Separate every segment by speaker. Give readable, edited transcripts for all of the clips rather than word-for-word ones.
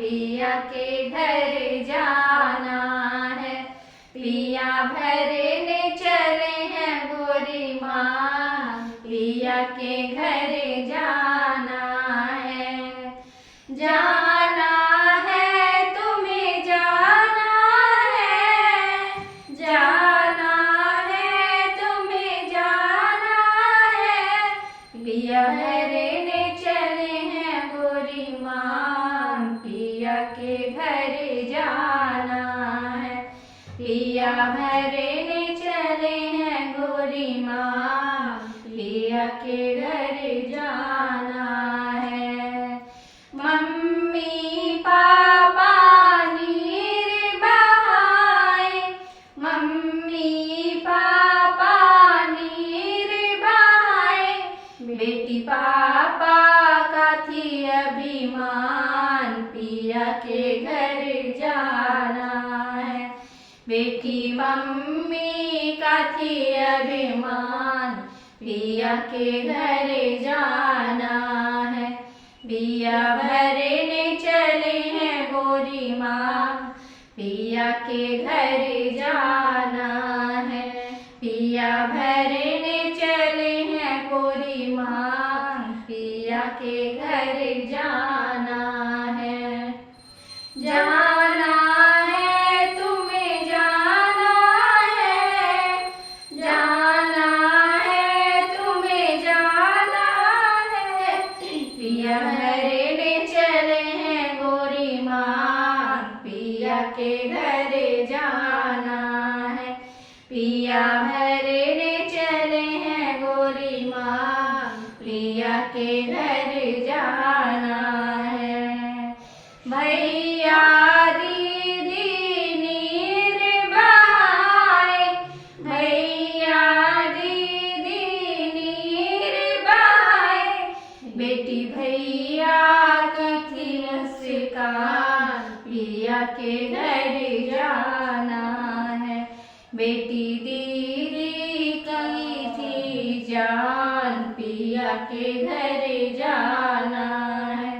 Speaker 1: पिया के घर जाना है। पिया भरने चले हैं गोरी माँ, पिया के घर जाना है। जाना है तुम्हें जाना है, जाना है तुम्हें जाना है। पिया भरने चले हैं गोरी माँ, पिया के घर जाना है। पिया भरने चले हैं गोरी माँ, पिया के घर जाना है। मम्मी पापा नीर बहाए, मम्मी पापा नीर बहाए। बेटी पापा का थी अभिमान, पिया के घर जाना है। बेटी मम्मी का थी अभिमान, पिया के घर जाना है। पिया भरने चले हैं गोरी माँ, पिया के घर जाना है। पिया भरने चले हैं गोरी माँ, पिया के घर जाना है। जाना है तुम्हें जाना है, जाना है तुम्हें जाना है। पिया भरने चले हैं गोरी माँ, पिया के घर जाना है। पिया भरने चले हैं गोरी माँ, पिया के घर जाना है। भैया दीदी नीर बहाए, भैया दीदी नीर बहाए। बेटी भैया की थी मुस्कान, पिया के घर जाना है। बेटी दीदी की थी जान, पिया के घर जाना है।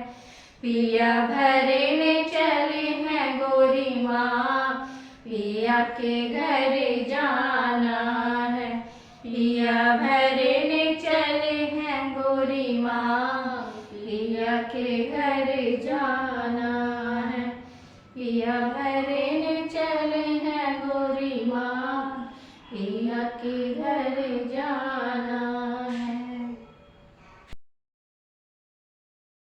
Speaker 1: पिया भरने चले हैं गोरी माँ, पिया के घर जाना है। पिया भरने चले हैं गोरी माँ, पिया के घर जाना है। पिया भरे